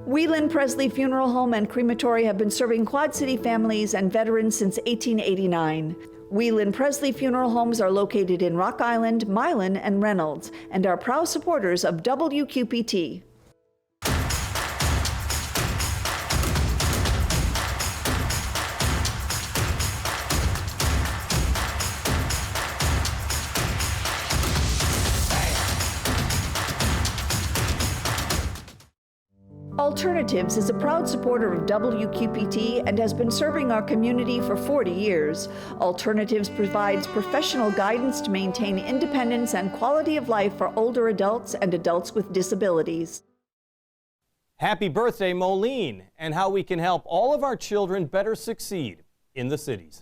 Whelan Presley Funeral Home and Crematory have been serving Quad City families and veterans since 1889. Whelan Presley Funeral Homes are located in Rock Island, Milan, and Reynolds, and are proud supporters of WQPT. Alternatives is a proud supporter of WQPT and has been serving our community for 40 years. Alternatives provides professional guidance to maintain independence and quality of life for older adults and adults with disabilities. Happy birthday, Moline, and how we can help all of our children better succeed in the cities.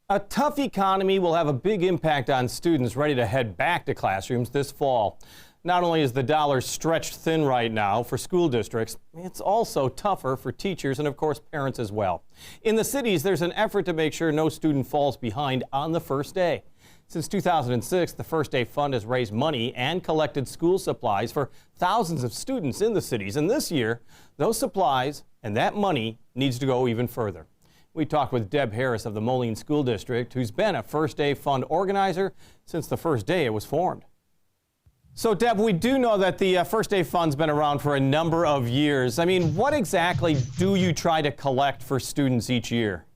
A tough economy will have a big impact on students ready to head back to classrooms this fall. Not only is the dollar stretched thin right now for school districts, it's also tougher for teachers and, of course, parents as well. In the cities, there's an effort to make sure no student falls behind on the first day. Since 2006, the First Day Fund has raised money and collected school supplies for thousands of students in the cities. And this year, those supplies and that money needs to go even further. We talked with Deb Harris of the Moline School District, who's been a First Day Fund organizer since the first day it was formed. So, Deb, we do know that the First Day Fund's been around for a number of years. I mean, what exactly do you try to collect for students each year?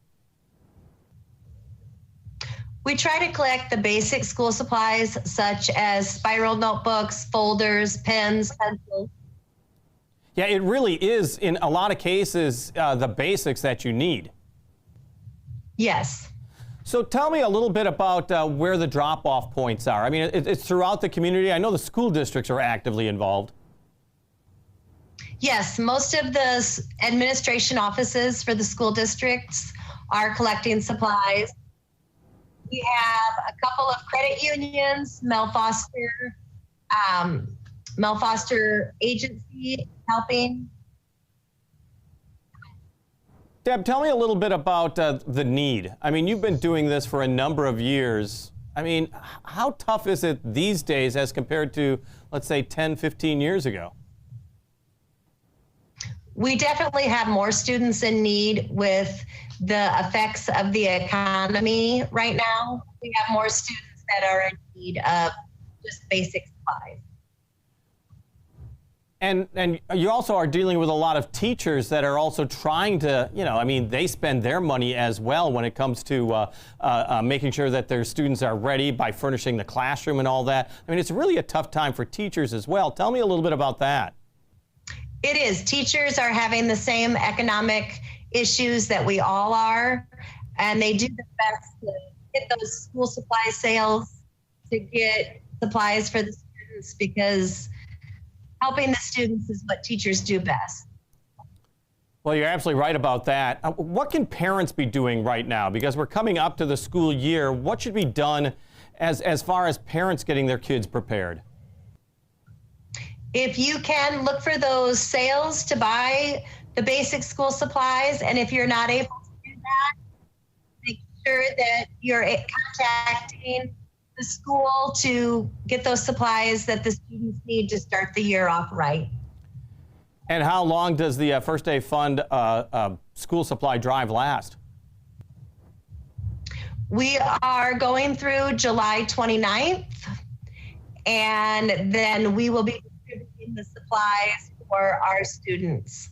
We try to collect the basic school supplies such as spiral notebooks, folders, pens, pencils. Yeah, it really is, in a lot of cases, the basics that you need. Yes. So tell me a little bit about where the drop-off points are. I mean, it's throughout the community. I know the school districts are actively involved. Yes, most of the administration offices for the school districts are collecting supplies. We have a couple of credit unions, Mel Foster Agency helping. Deb, tell me a little bit about the need. I mean, you've been doing this for a number of years. I mean, how tough is it these days as compared to, let's say, 10, 15 years ago? We definitely have more students in need with the effects of the economy right now. We have more students that are in need of just basic supplies. And you also are dealing with a lot of teachers that are also trying to, I mean, they spend their money as well when it comes to making sure that their students are ready by furnishing the classroom and all that. I mean, it's really a tough time for teachers as well. Tell me a little bit about that. It is. Teachers are having the same economic issues that we all are, and they do the best to get those school supply sales, to get supplies for the students, because helping the students is what teachers do best. Well, you're absolutely right about that. What can parents be doing right now? Because we're coming up to the school year. What should be done as far as parents getting their kids prepared? If you can, look for those sales to buy the basic school supplies. And if you're not able to do that, make sure that you're contacting the school to get those supplies that the students need to start the year off right. And how long does the First Day Fund school supply drive last? We are going through July 29th, and then we will be distributing the supplies for our students.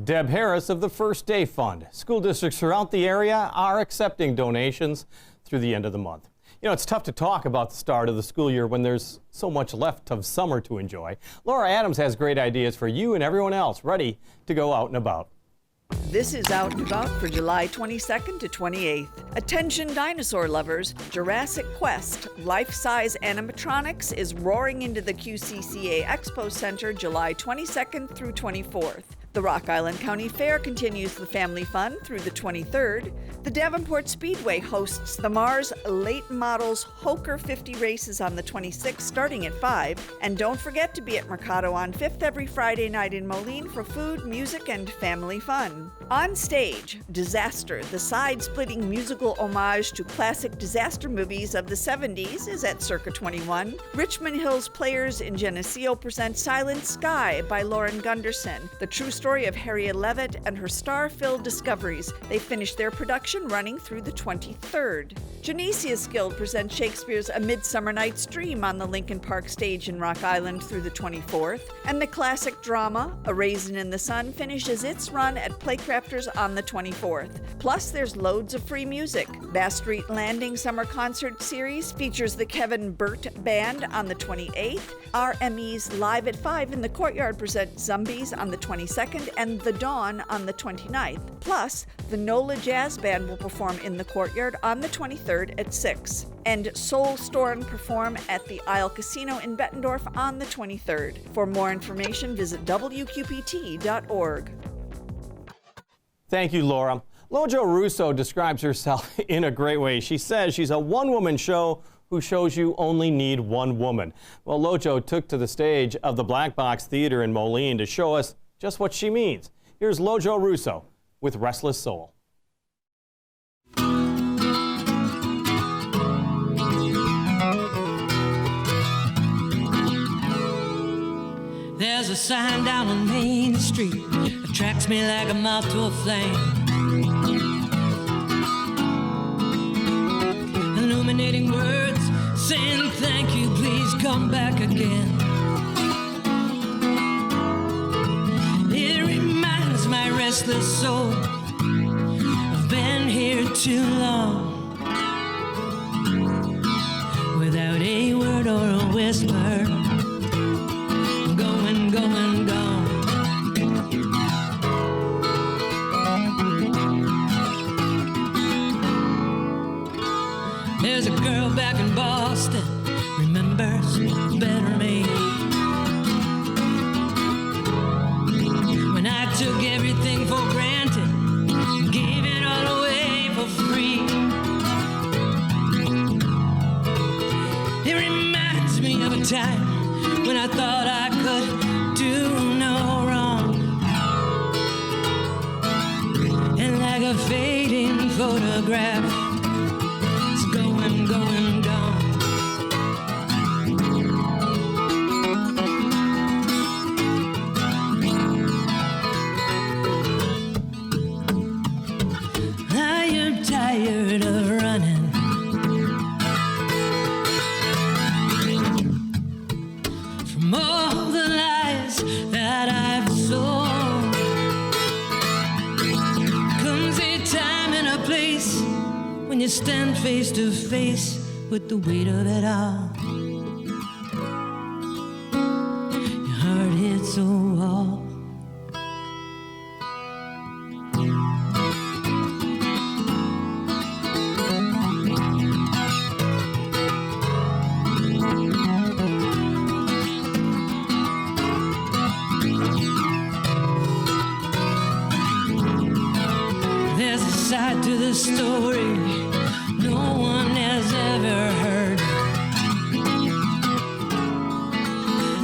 Deb Harris of the First Day Fund. School districts throughout the area are accepting donations through the end of the month. You know, it's tough to talk about the start of the school year when there's so much left of summer to enjoy. Laura Adams has great ideas for you and everyone else ready to go out and about. This is Out and About for July 22nd to 28th. Attention dinosaur lovers, Jurassic Quest life-size animatronics is roaring into the QCCA Expo Center July 22nd through 24th. The Rock Island County Fair continues the family fun through the 23rd. The Davenport Speedway hosts the Mars Late Models Hoker 50 races on the 26th, starting at 5. And don't forget to be at Mercado on 5th every Friday night in Moline for food, music, and family fun. On stage, Disaster, the side-splitting musical homage to classic disaster movies of the 70s, is at Circa 21. Richmond Hill's Players in Geneseo present Silent Sky by Lauren Gunderson, the true story of Harriet Levitt and her star-filled discoveries. They finished their production running through the 23rd. Genesia's Guild presents Shakespeare's A Midsummer Night's Dream on the Lincoln Park stage in Rock Island through the 24th. And the classic drama, A Raisin in the Sun, finishes its run at Playcrafters on the 24th. Plus, there's loads of free music. Bass Street Landing Summer Concert Series features the Kevin Burt Band on the 28th. RME's Live at 5 in the Courtyard present Zombies on the 22nd and The Dawn on the 29th. Plus, the NOLA Jazz Band will perform in the Courtyard on the 23rd at 6. And Soul Storm perform at the Isle Casino in Bettendorf on the 23rd. For more information, visit wqpt.org. Thank you, Laura. Lojo Russo describes herself in a great way. She says she's a one-woman show who shows you only need one woman. Well, Lojo took to the stage of the Black Box Theater in Moline to show us just what she means. Here's Lojo Russo with Restless Soul. There's a sign down on Main Street, attracts me like a moth to a flame. Illuminating words, saying thank you, please come back again. It reminds my restless soul, I've been here too long, without a word or a whisper. Going, gone. There's a girl back in Boston, remembers better me. When I took everything for granted, gave it all away for free. It reminds me of a time when I thought I could do no wrong, and like a fading photograph, it's going, gone. I am tired of running, from all the lies that I've sold. Comes a time and a place when you stand face to face with the weight of it all. Your heart hits a wall. There's a side to the story no one has ever heard.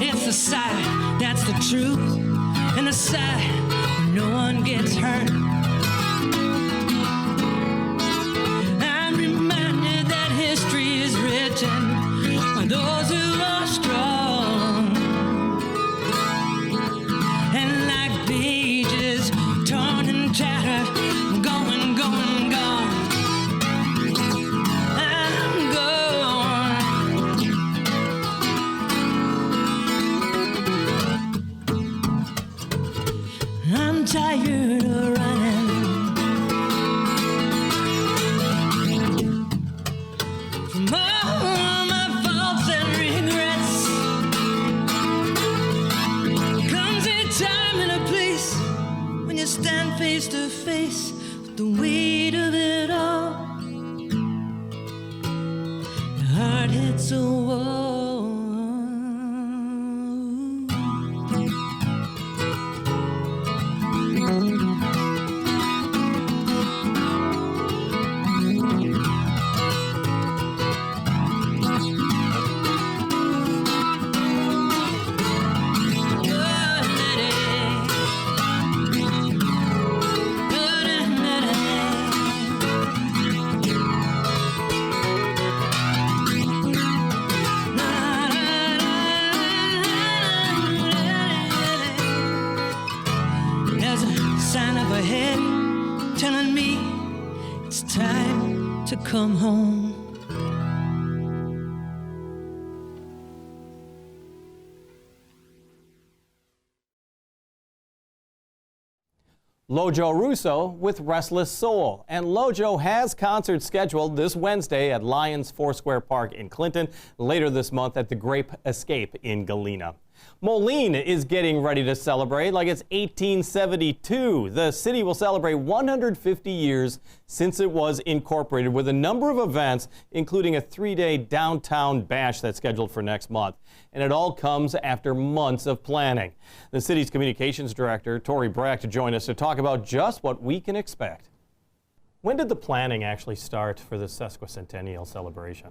It's the side that's the truth, and the side where no one gets hurt. I'm reminded that history is written by those who are strong, and like pages torn and tattered, going, gone. I'm gone. I'm tired of running from all my faults and regrets. Comes a time and a place when you stand face to face with the weight of it all. Your heart hits a wall. come home. Lojo Russo with Restless Soul. And Lojo has concerts scheduled this Wednesday at Lions Foursquare Park in Clinton, later this month at the Grape Escape in Galena. Moline is getting ready to celebrate like it's 1872. The city will celebrate 150 years since it was incorporated with a number of events, including a 3-day downtown bash that's scheduled for next month. And it all comes after months of planning. The city's communications director, Tori Brack, to join us to talk about just what we can expect. When did the planning actually start for the sesquicentennial celebration?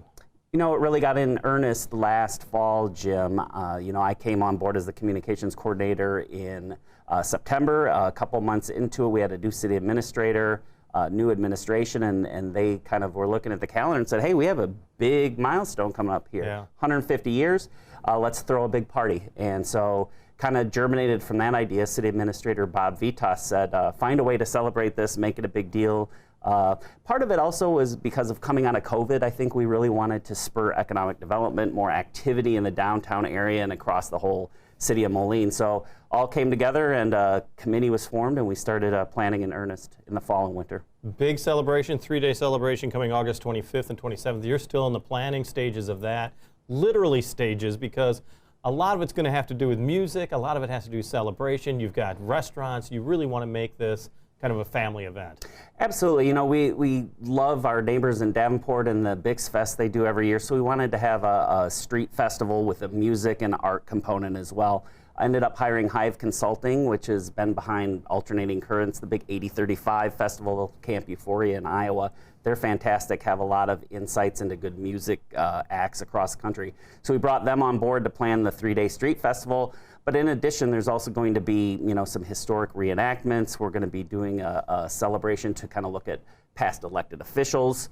You know, it really got in earnest last fall, Jim. I came on board as the communications coordinator in September. A couple months into it, we had a new city administrator, new administration, and they kind of were looking at the calendar and said, hey, we have a big milestone coming up here. Yeah. 150 years, let's throw a big party. And so kind of germinated from that idea. City Administrator Bob Vitas said, find a way to celebrate this, make it a big deal. Part of it also was because of coming out of COVID. I think we really wanted to spur economic development, more activity in the downtown area and across the whole city of Moline. So all came together and a committee was formed and we started planning in earnest in the fall and winter. Big celebration, 3-day celebration coming August 25th and 27th. You're still in the planning stages of that, literally stages, because a lot of it's going to have to do with music, a lot of it has to do with celebration. You've got restaurants. You really want to make this kind of a family event. Absolutely. You know, we love our neighbors in Davenport and the Bix Fest they do every year, so we wanted to have a street festival with a music and art component as well. I ended up hiring Hive Consulting, which has been behind Alternating Currents, the big 8035 festival, Camp Euphoria in Iowa. They're fantastic, have a lot of insights into good music acts across the country. So we brought them on board to plan the 3-day street festival. But in addition, there's also going to be, some historic reenactments. We're going to be doing a celebration to kind of look at past elected officials,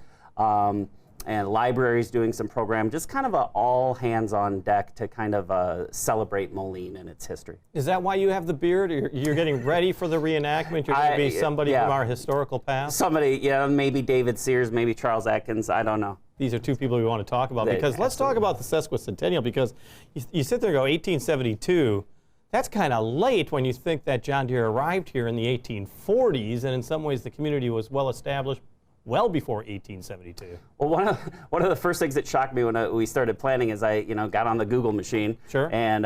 and libraries doing some program, just kind of a all hands on deck to kind of celebrate Moline and its history. Is that why you have the beard? You're getting ready for the reenactment? You're going to be somebody from our historical past? Somebody, maybe David Sears, maybe Charles Atkins, I don't know. These are two people we want to talk about, because let's talk about the sesquicentennial, because you sit there and go 1872. That's kind of late when you think that John Deere arrived here in the 1840s, and in some ways the community was well established well before 1872. Well, one of the first things that shocked me when we started planning is I got on the Google machine. Sure. And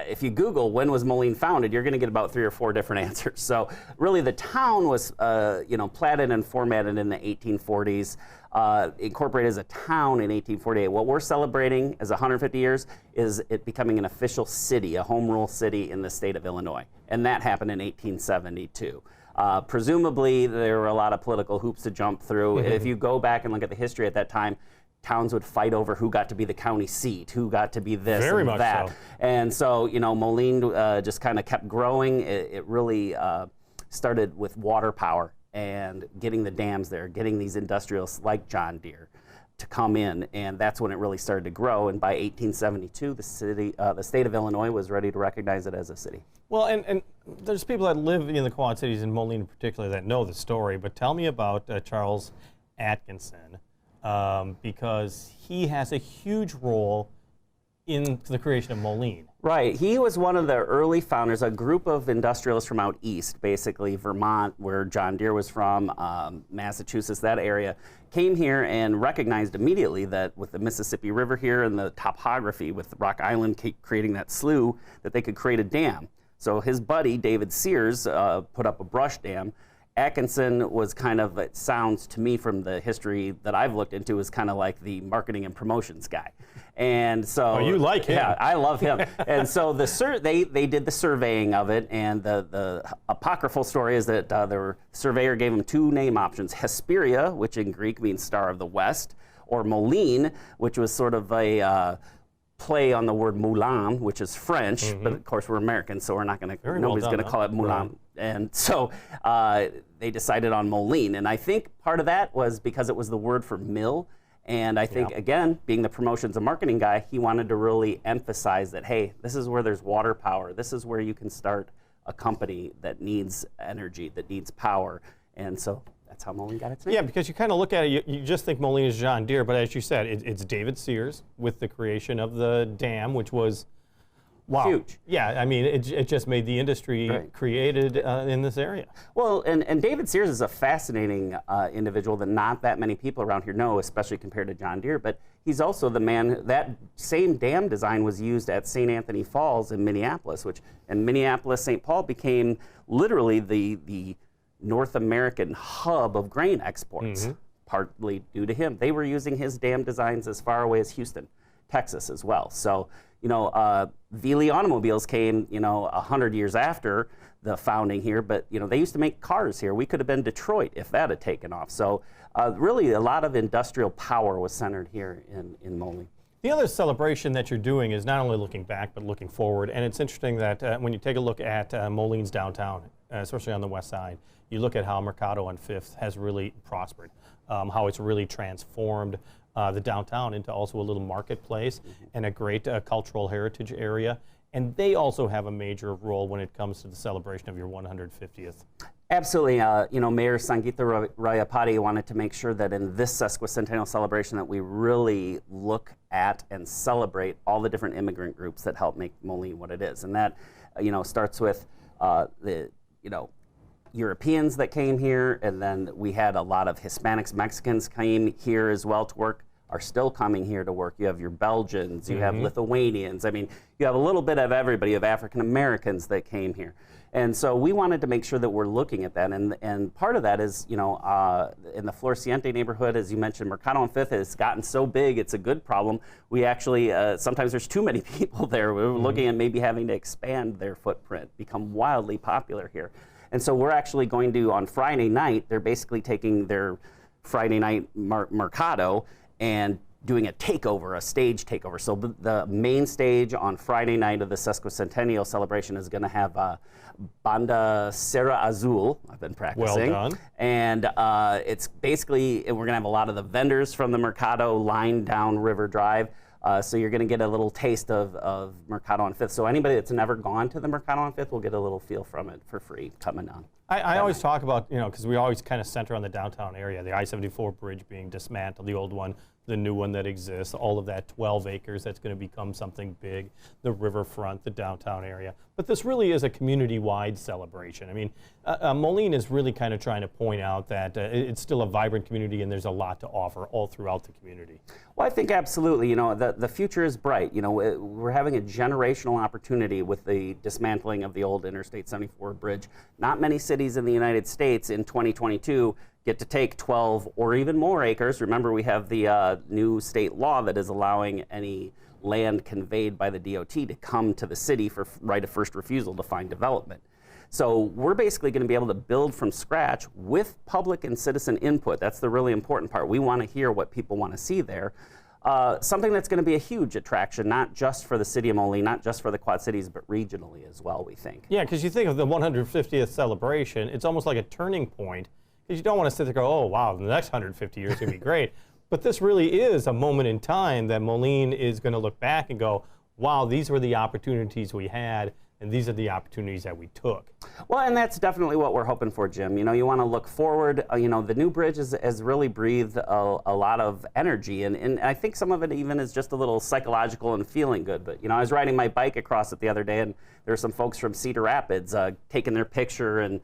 if you Google when was Moline founded, you're going to get about 3 or 4 different answers. So really, the town was platted and formatted in the 1840s. Incorporated as a town in 1848. What we're celebrating as 150 years is it becoming an official city, a home rule city in the state of Illinois. And that happened in 1872. Presumably, there were a lot of political hoops to jump through. If you go back and look at the history at that time, towns would fight over who got to be the county seat, who got to be this Very and much that. so. And so, Moline just kind of kept growing. It really started with water power and getting the dams there, getting these industrialists like John Deere to come in, and that's when it really started to grow. And by 1872, the state of Illinois was ready to recognize it as a city. Well, and there's people that live in the Quad Cities, in Moline in particular, that know the story, but tell me about Charles Atkinson, because he has a huge role in the creation of Moline. Right. He was one of the early founders, a group of industrialists from out east, basically Vermont, where John Deere was from, Massachusetts, that area, came here and recognized immediately that with the Mississippi River here and the topography with Rock Island creating that slough, that they could create a dam. So his buddy, David Sears, put up a brush dam. Atkinson was kind of, it sounds to me from the history that I've looked into, is kind of like the marketing and promotions guy. And so, oh, you like him. Yeah, I love him. And so they did the surveying of it, and the apocryphal story is that the surveyor gave him 2 name options: Hesperia, which in Greek means Star of the West, or Moline, which was sort of a play on the word moulin, which is French, but of course we're Americans, so we're not going to, nobody's going to call it moulin. Right. And so they decided on Moline, and I think part of that was because it was the word for mill. And I think, again, being the promotions and marketing guy, he wanted to really emphasize that, hey, this is where there's water power. This is where you can start a company that needs energy, that needs power. And so that's how Moline got its name. Yeah, because you kind of look at it, you just think Moline is John Deere, but as you said, it's David Sears with the creation of the dam, which was, wow. Huge. Yeah, I mean, it just made the industry created in this area. Well, and David Sears is a fascinating individual that not that many people around here know, especially compared to John Deere, but he's also the man, that same dam design was used at St. Anthony Falls in Minneapolis, and Minneapolis, St. Paul became literally the North American hub of grain exports, partly due to him. They were using his dam designs as far away as Houston, Texas as well. So, Veely automobiles came, 100 years after the founding here, but, they used to make cars here. We could have been Detroit if that had taken off. So, really, a lot of industrial power was centered here in Moline. The other celebration that you're doing is not only looking back, but looking forward. And it's interesting that when you take a look at Moline's downtown, especially on the west side, you look at how Mercado on 5th has really prospered, how it's really transformed the downtown into also a little marketplace and a great cultural heritage area. And they also have a major role when it comes to the celebration of your 150th. Absolutely. Mayor Sangeeta Rayapati wanted to make sure that in this sesquicentennial celebration that we really look at and celebrate all the different immigrant groups that help make Moline what it is. And that, starts with the Europeans that came here, and then we had a lot of Hispanics, Mexicans came here as well to work, are still coming here to work. You have your Belgians, you have Lithuanians. I mean, you have a little bit of everybody, of African Americans that came here. And so we wanted to make sure that we're looking at that. And part of that is, in the Floreciente neighborhood, as you mentioned, Mercado on 5th has gotten so big, it's a good problem. We actually, sometimes there's too many people there. We're looking at maybe having to expand their footprint, become wildly popular here. And so we're actually going to, on Friday night, they're basically taking their Friday night Mercado and doing a takeover, a stage takeover. So the main stage on Friday night of the sesquicentennial celebration is going to have Banda Serra Azul. I've been practicing. Well done. And it's basically, we're going to have a lot of the vendors from the Mercado lined down River Drive. So you're going to get a little taste of Mercado on 5th. So anybody that's never gone to the Mercado on 5th will get a little feel from it for free coming on. I always talk about, because we always kind of center on the downtown area, the I-74 bridge being dismantled, the old one, the new one that exists, all of that 12 acres that's going to become something big, the riverfront, the downtown area. But this really is a community-wide celebration. I mean, Moline is really kind of trying to point out that it's still a vibrant community and there's a lot to offer all throughout the community. Well, I think absolutely. The future is bright. We're having a generational opportunity with the dismantling of the old Interstate 74 bridge. Not many cities in the United States in 2022 get to take 12 or even more acres. Remember, we have the new state law that is allowing any land conveyed by the DOT to come to the city for right of first refusal to find development. So we're basically going to be able to build from scratch with public and citizen input. That's the really important part. We want to hear what people want to see there. Something that's going to be a huge attraction, not just for the city of Moline, not just for the Quad Cities, but regionally as well, we think. Yeah, because you think of the 150th celebration, it's almost like a turning point, because you don't want to sit there and go, oh, wow, the next 150 years is going to be great. But this really is a moment in time that Moline is going to look back and go, wow, these were the opportunities we had, and these are the opportunities that we took. Well, and that's definitely what we're hoping for, Jim. You want to look forward. The new bridge has really breathed a lot of energy, and I think some of it even is just a little psychological and feeling good. But, I was riding my bike across it the other day, and there were some folks from Cedar Rapids taking their picture and,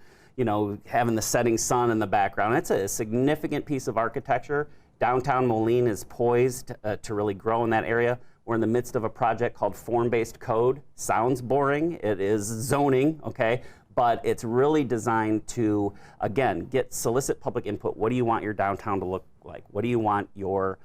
having the setting sun in the background. It's a significant piece of architecture. Downtown Moline is poised to really grow in that area. We're in the midst of a project called Form-Based Code. Sounds boring. It is zoning, okay? But it's really designed to, again, solicit public input. What do you want your downtown to look like? What do you want your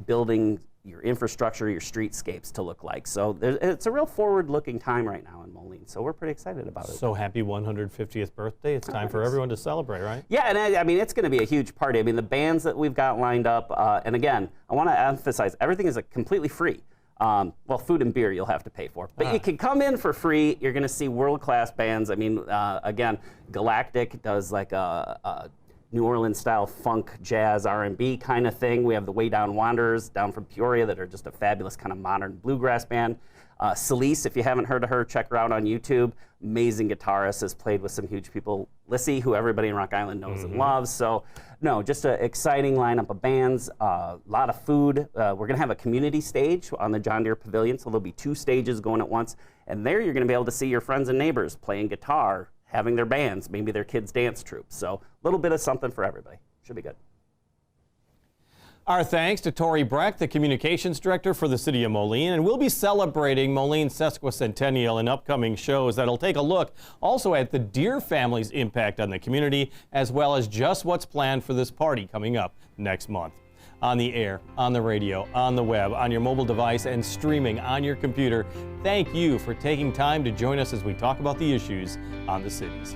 building, your infrastructure, your streetscapes to look like? So it's a real forward-looking time right now in Moline. So we're pretty excited about it. So happy 150th birthday. It's time for everyone to celebrate, right? Yeah, and I mean, it's going to be a huge party. I mean, the bands that we've got lined up, and again, I want to emphasize, everything is completely free. Well, food and beer you'll have to pay for. But you can come in for free. You're going to see world-class bands. I mean, again, Galactic does like a New Orleans-style funk, jazz, R&B kind of thing. We have the Way Down Wanderers down from Peoria that are just a fabulous kind of modern bluegrass band. Celise, if you haven't heard of her, check her out on YouTube. Amazing guitarist, has played with some huge people. Lissy, who everybody in Rock Island knows and loves. So, no, just an exciting lineup of bands, a lot of food. We're going to have a community stage on the John Deere Pavilion, so there'll be 2 stages going at once. And there you're going to be able to see your friends and neighbors playing guitar, having their bands, maybe their kids' dance troupe. So, a little bit of something for everybody. Should be good. Our thanks to Tori Breck, the Communications Director for the City of Moline, and we'll be celebrating Moline's sesquicentennial in upcoming shows that'll take a look also at the Deere family's impact on the community, as well as just what's planned for this party coming up next month. On the air, on the radio, on the web, on your mobile device, and streaming on your computer, thank you for taking time to join us as we talk about the issues on the cities.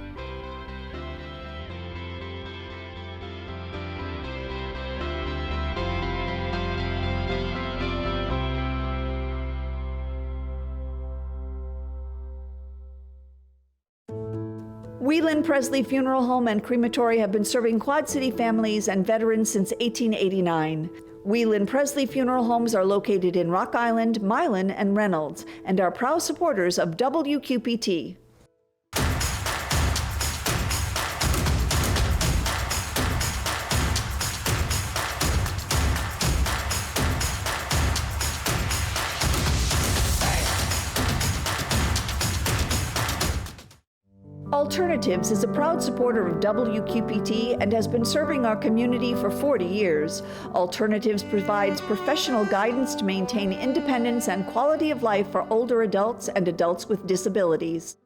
Whelan Presley Funeral Home and Crematory have been serving Quad City families and veterans since 1889. Whelan Presley Funeral Homes are located in Rock Island, Milan, and Reynolds, and are proud supporters of WQPT. Alternatives is a proud supporter of WQPT and has been serving our community for 40 years. Alternatives provides professional guidance to maintain independence and quality of life for older adults and adults with disabilities.